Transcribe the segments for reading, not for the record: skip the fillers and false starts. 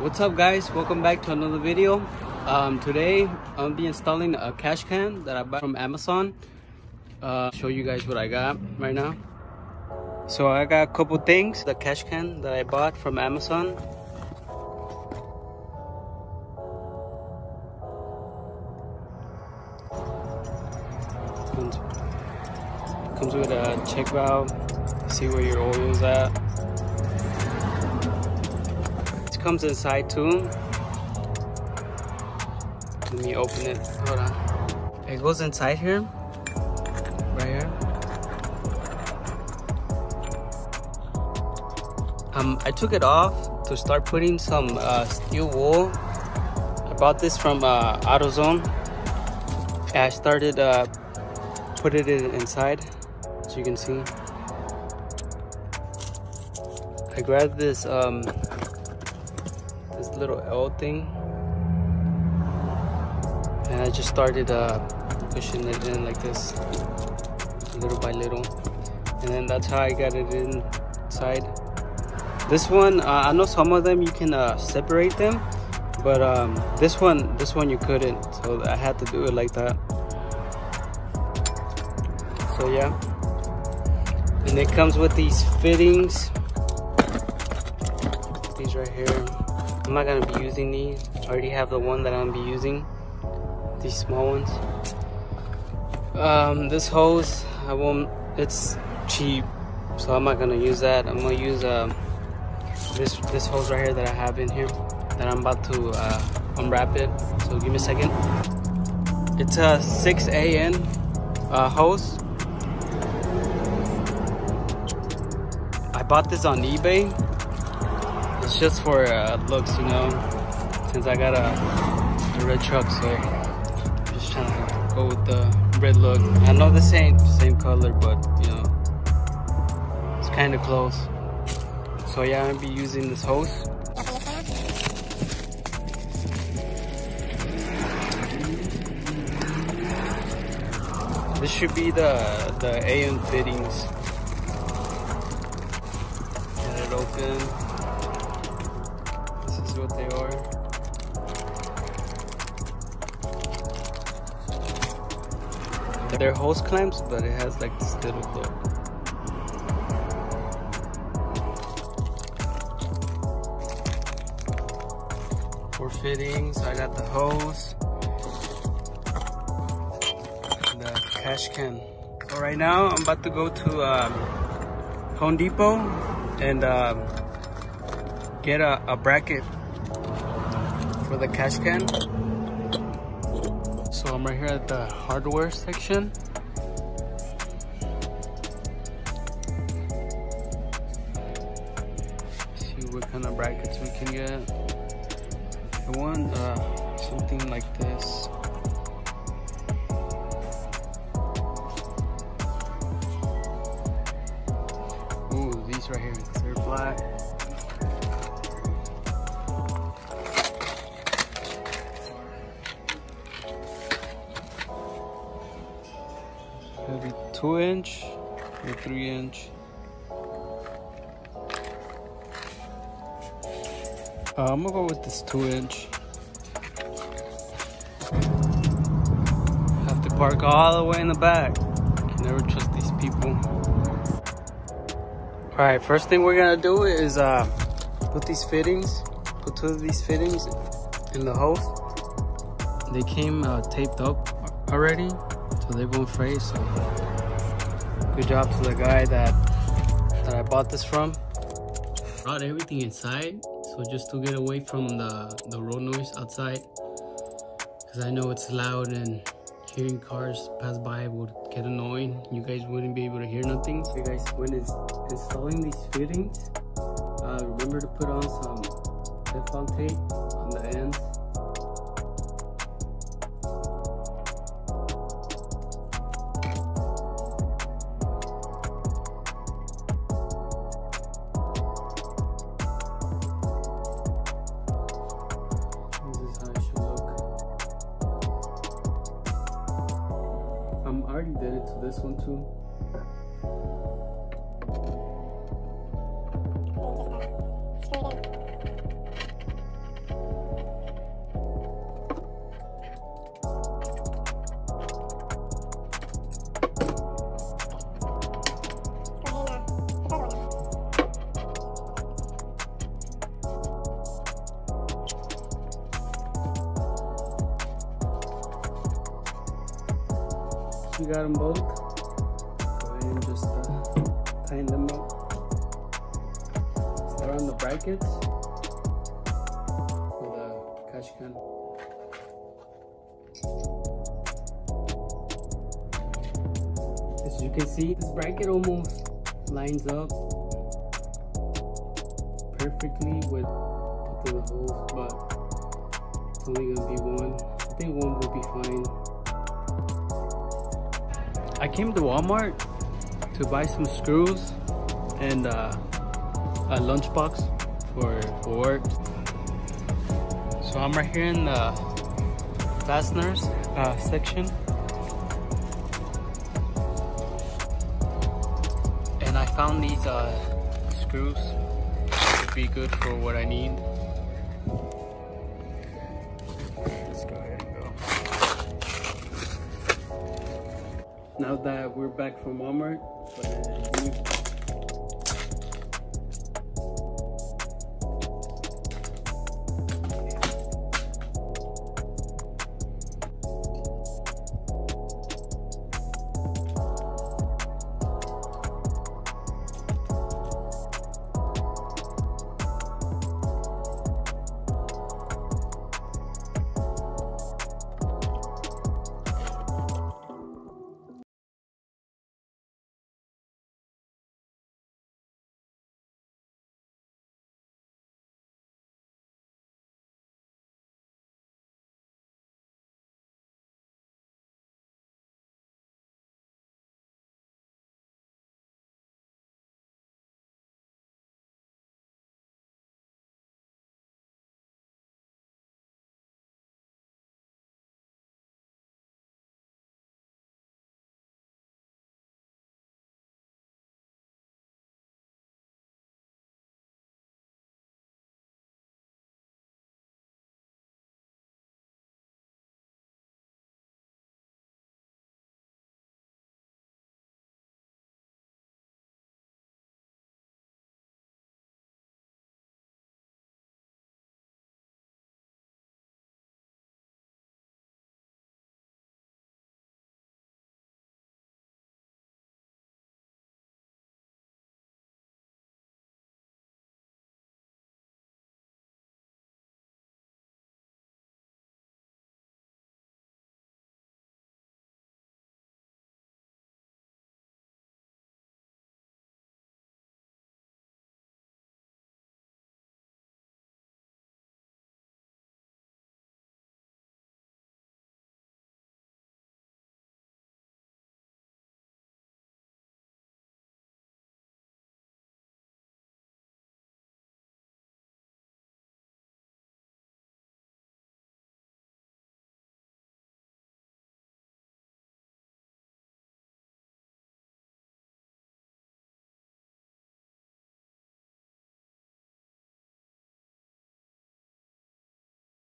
What's up guys, welcome back to another video. Today I'll be installing a cash can that I bought from Amazon. Show you guys what I got right now. So I got a couple things. The cash can that I bought from Amazon. Comes with a check valve, see where your oil is at. Comes inside too. Let me open it. Hold on. It goes inside here, right here. I took it off to start putting some steel wool. I bought this from AutoZone. And I started putting it inside, as you can see. I grabbed this little L thing, and I just started pushing it in like this, little by little, and then that's how I got it inside. This one, I know some of them you can separate them, but this one you couldn't, so I had to do it like that. So yeah, and it comes with these fittings, these right here. I'm not gonna be using these. I already have the one that I'm gonna be using, these small ones. This hose, I won't, it's cheap, so I'm not gonna use that. I'm gonna use this hose right here that I have in here, that I'm about to unwrap it. So give me a second. It's a 6AN hose. I bought this on eBay. It's just for looks, you know, since I got a red truck, so I'm just trying to go with the red look. I know this ain't the same color, but you know, it's kind of close. So yeah, I'm gonna be using this hose. This should be the AM fittings. Get it open. What they are. They're hose clamps, but it has like this little hook. For fittings, I got the hose, the cash can. So right now I'm about to go to Home Depot and get a bracket for the cash can. So I'm right here at the hardware section. See what kind of brackets we can get. I want something like this. Ooh, these right here, they're black. Maybe 2-inch or 3-inch. I'm gonna go with this 2-inch. Have to park all the way in the back. Can never trust these people. All right, first thing we're gonna do is put these fittings, put 2 of these fittings in the hose. They came taped up already, so they won't fray. So good job to the guy that I bought this from. Brought everything inside, so just to get away from the road noise outside, because I know it's loud and hearing cars pass by would get annoying. You guys wouldn't be able to hear nothing. Okay guys, when it's installing these fittings, remember to put on some Teflon tape on the ends. I already did it to this one too. we got them both, go ahead and just tighten them up. Start on the brackets for the catch can. As you can see, this bracket almost lines up perfectly with both of the holes, but it's only gonna be one. I think one will be fine. I came to Walmart to buy some screws and a lunchbox for work. So I'm right here in the fasteners section. And I found these screws to be good for what I need. Let's go ahead and go. Now that we're back from Walmart,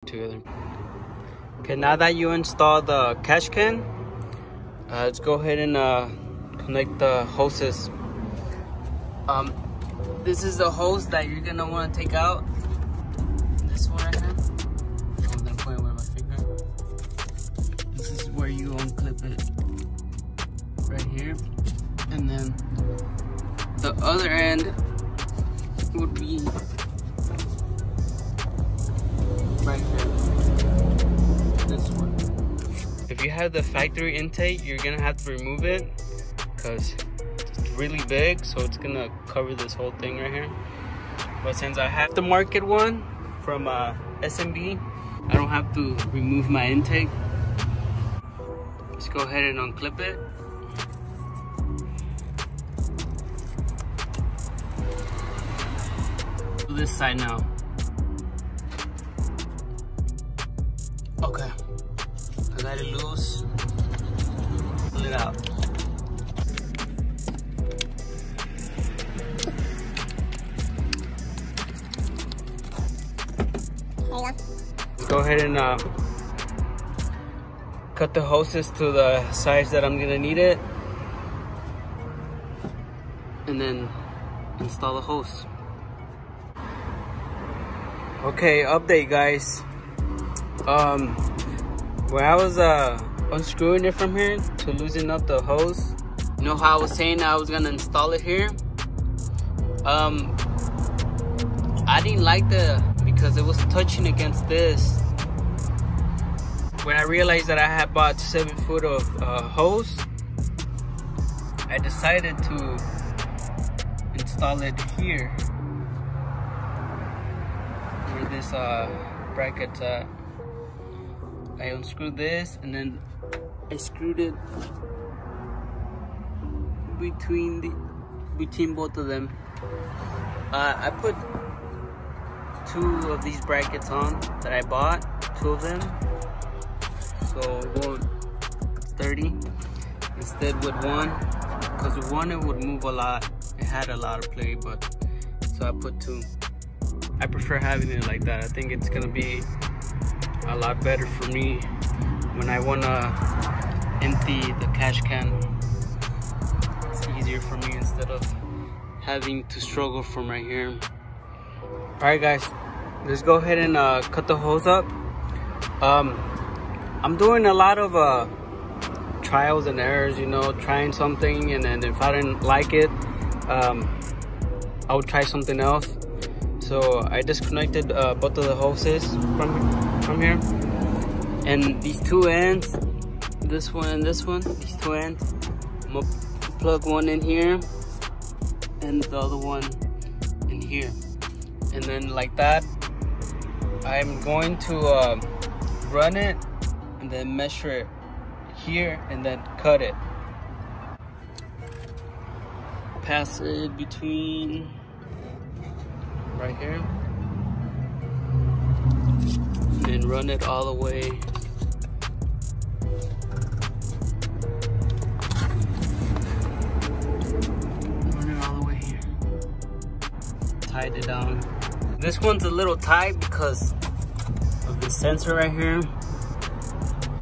together. Okay, now that you install the catch can, let's go ahead and connect the hoses. This is the hose that you're gonna want to take out. This one right here. I'm gonna point it with my finger. This is where you unclip it, right here, and then the other end would be right here. This one. If you have the factory intake, you're gonna have to remove it because it's really big, so it's gonna cover this whole thing right here. But since I have the market one from SMB, I don't have to remove my intake. Let's go ahead and unclip it. Do this side now. Okay, I got it loose. Pull it out. Let's go ahead and cut the hoses to the size that I'm gonna need it, and then install the hose. Okay, update guys. When I was unscrewing it from here to loosen up the hose. You know how I was saying I was gonna install it here? I didn't like because it was touching against this. When I realized that I had bought 7 foot of hose, I decided to install it here where this bracket's at. I unscrewed this and then I screwed it between both of them. I put 2 of these brackets on that I bought, 2 of them, so it won't 30 instead with one, because with one it would move a lot. It had a lot of play, but so I put 2. I prefer having it like that. I think it's gonna be a lot better for me when I wanna empty the cash can. It's easier for me instead of having to struggle from right here. All right guys, let's go ahead and cut the hose up. I'm doing a lot of trials and errors, you know, trying something, and then if I didn't like it, I would try something else. So I disconnected both of the hoses from here, and these 2 ends, this one and this one, these 2 ends, I'm gonna plug one in here and the other one in here, and then like that I'm going to run it and then measure it here and then cut it, pass it between right here, and then run it all the way. Tied it down. This one's a little tight because of the sensor right here. Go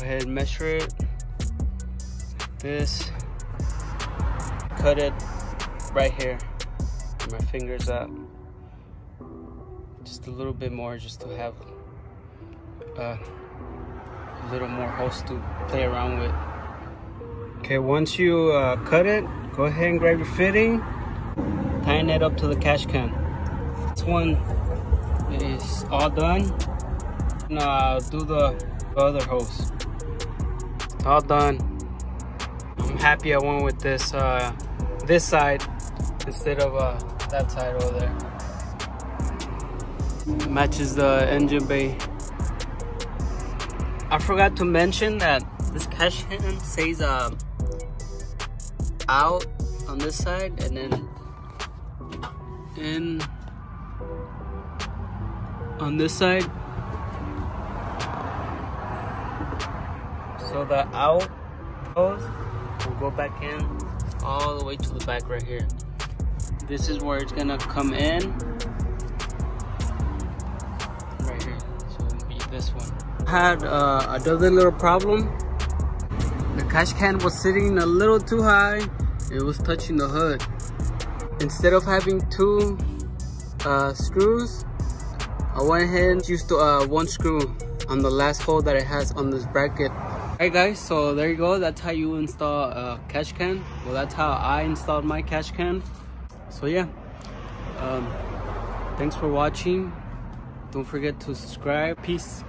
ahead and measure it. This. Cut it right here where my finger's at. Just a little bit more, just to have a little more hose to play around with. Okay, once you cut it, go ahead and grab your fitting, tying it up to the cash can. This one is all done. Now do the other hose. All done. I'm happy I went with this side instead of that side over there. It matches the engine bay. I forgot to mention that this cash can says out on this side, and then in on this side. So the out hose will go back in all the way to the back right here. This is where it's gonna come in right here. So it'll be this one. I had another little problem. The cash can was sitting a little too high. It was touching the hood. Instead of having 2 screws, I went ahead and used 1 screw on the last hole that it has on this bracket. Alright guys, so there you go. That's how you install a cash can. Well, that's how I installed my cash can. So yeah, thanks for watching. Don't forget to subscribe. Peace.